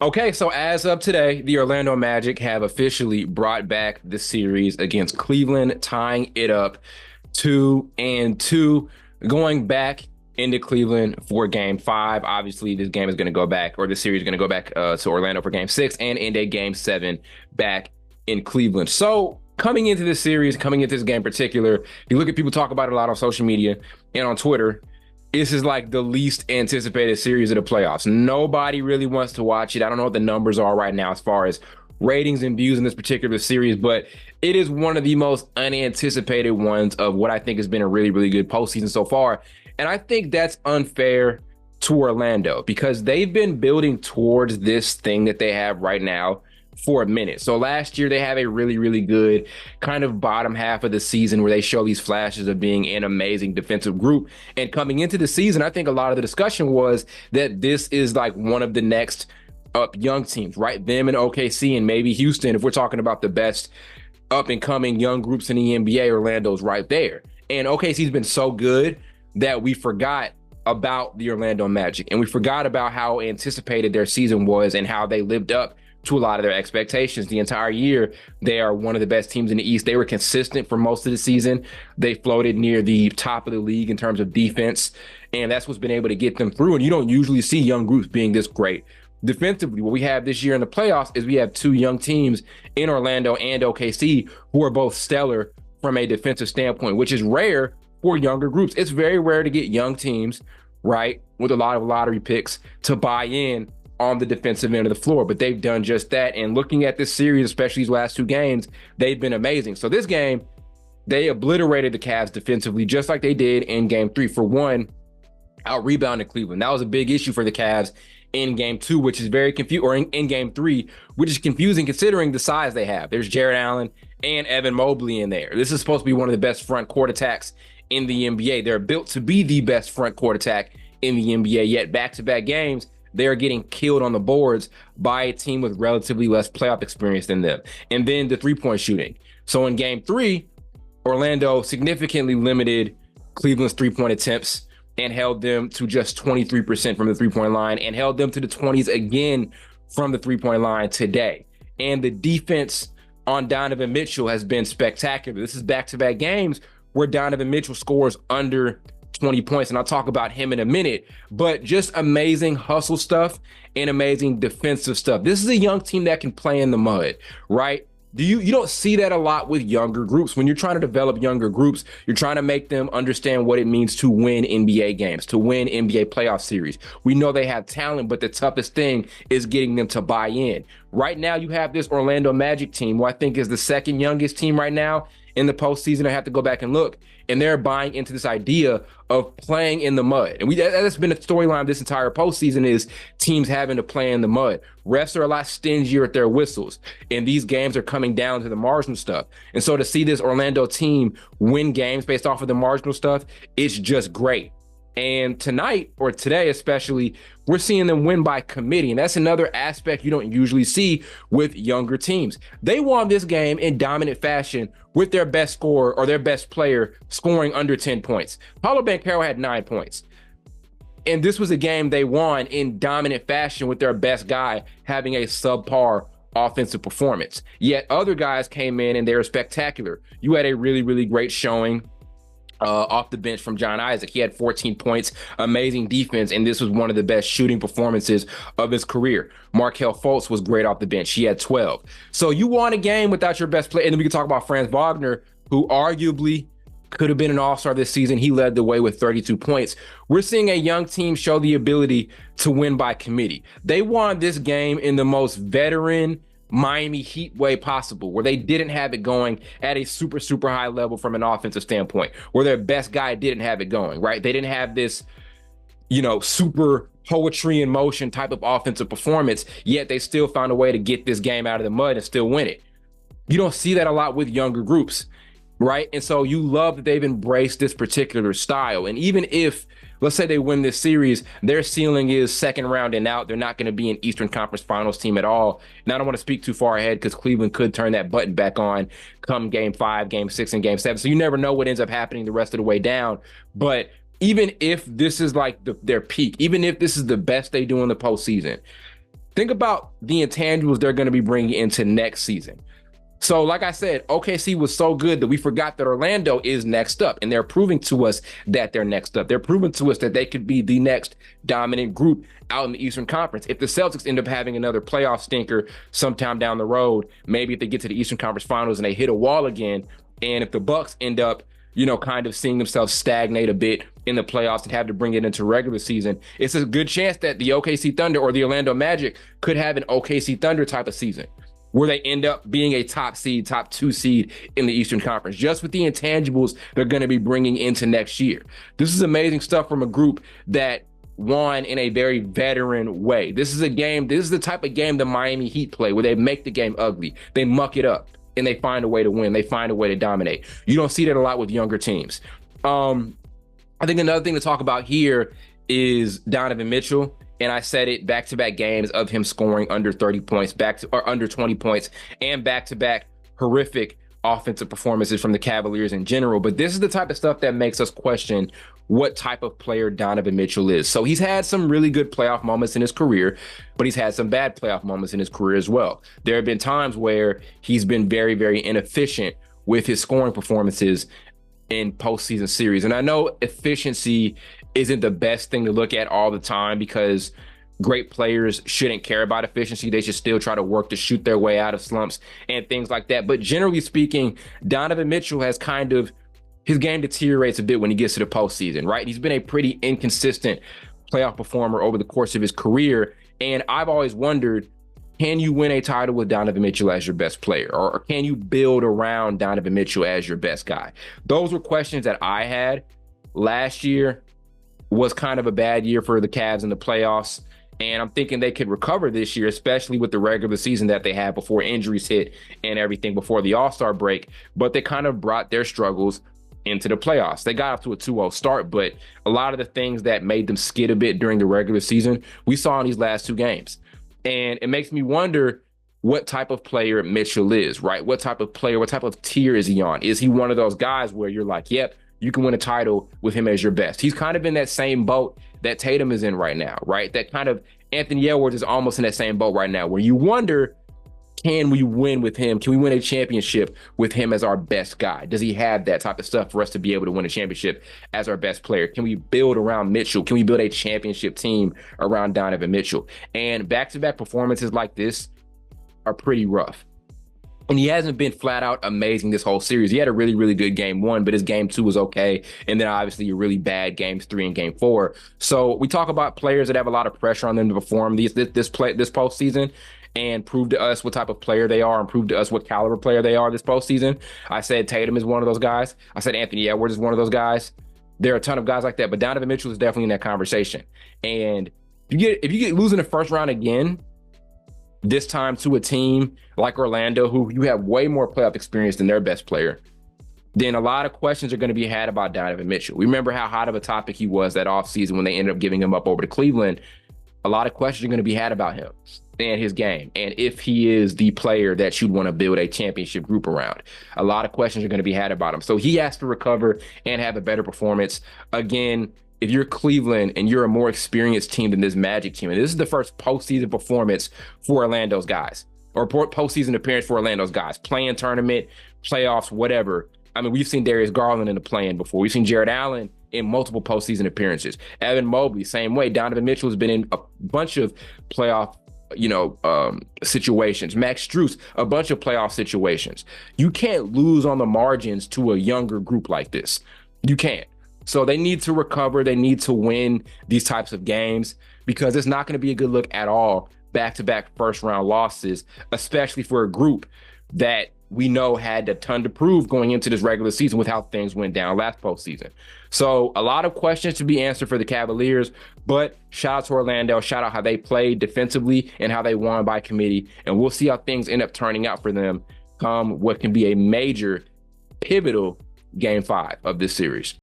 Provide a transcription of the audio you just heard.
Okay, so as of today, the Orlando Magic have officially brought back the series against Cleveland, tying it up 2-2, going back into Cleveland for game 5. Obviously, this game is going to go back, or the series is going to go back to Orlando for game 6 and end a game 7 back in Cleveland. So coming into this series, coming into this game in particular, you look at people talk about it a lot on social media and on Twitter. This is like the least anticipated series of the playoffs. Nobody really wants to watch it. I don't know what the numbers are right now as far as ratings and views in this particular series, but it is one of the most unanticipated ones of what I think has been a really, really good postseason so far. And I think that's unfair to Orlando because they've been building towards this thing that they have right now for a minute. So last year they have a really, really good kind of bottom half of the season where they show these flashes of being an amazing defensive group. And coming into the season, I think a lot of the discussion was that this is like one of the next up young teams, right? Them and OKC and maybe Houston. If we're talking about the best up and coming young groups in the NBA, Orlando's right there. And OKC's been so good that we forgot about the Orlando Magic and we forgot about how anticipated their season was and how they lived up to a lot of their expectations the entire year. They are one of the best teams in the East. They were consistent for most of the season. They floated near the top of the league in terms of defense, and that's what's been able to get them through. And you don't usually see young groups being this great defensively. What we have this year in the playoffs is we have two young teams in Orlando and OKC who are both stellar from a defensive standpoint, which is rare for younger groups. It's very rare to get young teams, right, with a lot of lottery picks to buy in on the defensive end of the floor, but they've done just that. And looking at this series, especially these last two games, they've been amazing. So this game, they obliterated the Cavs defensively, just like they did in game 3. For one, out rebounded Cleveland. That was a big issue for the Cavs in game 2, which is very confusing, or in game 3, which is confusing considering the size they have. There's Jared Allen and Evan Mobley in there. This is supposed to be one of the best front court attacks in the NBA. They're built to be the best front court attack in the NBA, yet back-to-back games, they're getting killed on the boards by a team with relatively less playoff experience than them. And then the three-point shooting. So in game 3, Orlando significantly limited Cleveland's three-point attempts and held them to just 23% from the three-point line and held them to the 20s again from the three-point line today. And the defense on Donovan Mitchell has been spectacular. This is back-to-back games where Donovan Mitchell scores under 20 points, and I'll talk about him in a minute, but just amazing hustle stuff and amazing defensive stuff. This is a young team that can play in the mud, right? You don't see that a lot with younger groups. When you're trying to develop younger groups, you're trying to make them understand what it means to win NBA games, to win NBA playoff series. We know they have talent, but the toughest thing is getting them to buy in. Right now, you have this Orlando Magic team, who I think is the second youngest team right now in the postseason. I have to go back and look, and they're buying into this idea of playing in the mud. And that's been a storyline this entire postseason, is teams having to play in the mud. Refs are a lot stingier at their whistles, and these games are coming down to the marginal stuff. And so to see this Orlando team win games based off of the marginal stuff, it's just great. And tonight, or today especially, we're seeing them win by committee. And that's another aspect you don't usually see with younger teams. They won this game in dominant fashion with their best scorer or their best player scoring under 10 points. Paolo Banchero had 9 points. And this was a game they won in dominant fashion with their best guy having a subpar offensive performance. Yet other guys came in and they were spectacular. You had a really, really great showing off the bench from Jon Isaac. He had 14 points, amazing defense, and this was one of the best shooting performances of his career. Markelle Fultz was great off the bench. He had 12. So you won a game without your best player. And then we can talk about Franz Wagner, who arguably could have been an all-star this season. He led the way with 32 points. We're seeing a young team show the ability to win by committee. They won this game in the most veteran Miami Heat way possible, where they didn't have it going at a super, super high level from an offensive standpoint, where their best guy didn't have it going, right? They didn't have this, super poetry in motion type of offensive performance, yet they still found a way to get this game out of the mud and still win it. You don't see that a lot with younger groups, right? And so you love that they've embraced this particular style. And even if, let's say they win this series, their ceiling is second round and out. They're not going to be an Eastern Conference Finals team at all. And I don't want to speak too far ahead because Cleveland could turn that button back on come game 5, game 6, and game 7. So you never know what ends up happening the rest of the way down. But even if this is like their peak, even if this is the best they do in the postseason, think about the intangibles they're going to be bringing into next season. So like I said, OKC was so good that we forgot that Orlando is next up, and they're proving to us that they're next up. They're proving to us that they could be the next dominant group out in the Eastern Conference. If the Celtics end up having another playoff stinker sometime down the road, maybe if they get to the Eastern Conference Finals and they hit a wall again, and if the Bucks end up, kind of seeing themselves stagnate a bit in the playoffs and have to bring it into regular season, it's a good chance that the OKC Thunder or the Orlando Magic could have an OKC Thunder type of season, where they end up being a top 2 seed in the Eastern Conference, just with the intangibles they're going to be bringing into next year. This is amazing stuff from a group that won in a very veteran way. This is the type of game the Miami Heat play, where they make the game ugly. They muck it up, and they find a way to win. They find a way to dominate. You don't see that a lot with younger teams. I think another thing to talk about here is Donovan Mitchell. And I said it, back-to-back games of him scoring under 30 points, under 20 points, and back-to-back horrific offensive performances from the Cavaliers in general. But this is the type of stuff that makes us question what type of player Donovan Mitchell is. So he's had some really good playoff moments in his career, but he's had some bad playoff moments in his career as well. There have been times where he's been very, very inefficient with his scoring performances in postseason series. And I know efficiency isn't the best thing to look at all the time, because great players shouldn't care about efficiency. They should still try to work to shoot their way out of slumps and things like that. But generally speaking, Donovan Mitchell has his game deteriorates a bit when he gets to the postseason, right? He's been a pretty inconsistent playoff performer over the course of his career. And I've always wondered, can you win a title with Donovan Mitchell as your best player? Or can you build around Donovan Mitchell as your best guy? Those were questions that I had. Last year was kind of a bad year for the Cavs in the playoffs, and I'm thinking they could recover this year, especially with the regular season that they had before injuries hit and everything before the All-Star break. But they kind of brought their struggles into the playoffs. They got off to a 2-0 start, but a lot of the things that made them skid a bit during the regular season, we saw in these last 2 games. And it makes me wonder what type of player Mitchell is, right? What type of player, what type of tier is he on? Is he one of those guys where you're like, yep, you can win a title with him as your best? He's kind of in that same boat that Tatum is in right now, right? That kind of Anthony Edwards is almost in that same boat right now, where you wonder, can we win with him? Can we win a championship with him as our best guy? Does he have that type of stuff for us to be able to win a championship as our best player? Can we build around Mitchell? Can we build a championship team around Donovan Mitchell? And back-to-back performances like this are pretty rough. And he hasn't been flat out amazing this whole series. He had a really, really good game 1, but his game 2 was okay. And then obviously a really bad games 3 and game 4. So we talk about players that have a lot of pressure on them to perform this postseason and prove to us what type of player they are and prove to us what caliber player they are this postseason. I said Tatum is one of those guys. I said Anthony Edwards is one of those guys. There are a ton of guys like that, but Donovan Mitchell is definitely in that conversation. And if you get losing the first round again, this time to a team like Orlando, who you have way more playoff experience than their best player, then a lot of questions are going to be had about Donovan Mitchell. We remember how hot of a topic he was that offseason when they ended up giving him up over to Cleveland. A lot of questions are going to be had about him and his game, and if he is the player that you'd want to build a championship group around. A lot of questions are going to be had about him. So he has to recover and have a better performance. Again, if you're Cleveland and you're a more experienced team than this Magic team, and this is the first postseason performance for Orlando's guys, or postseason appearance for Orlando's guys, play-in tournament, playoffs, whatever. I mean, we've seen Darius Garland in the play-in before. We've seen Jared Allen in multiple postseason appearances. Evan Mobley, same way. Donovan Mitchell has been in a bunch of playoff situations. Max Strus, a bunch of playoff situations. You can't lose on the margins to a younger group like this. You can't. So they need to recover. They need to win these types of games, because it's not going to be a good look at all, back-to-back first-round losses, especially for a group that we know had a ton to prove going into this regular season with how things went down last postseason. So a lot of questions to be answered for the Cavaliers, but shout out to Orlando. Shout out how they played defensively and how they won by committee. And we'll see how things end up turning out for them come what can be a major, pivotal Game 5 of this series.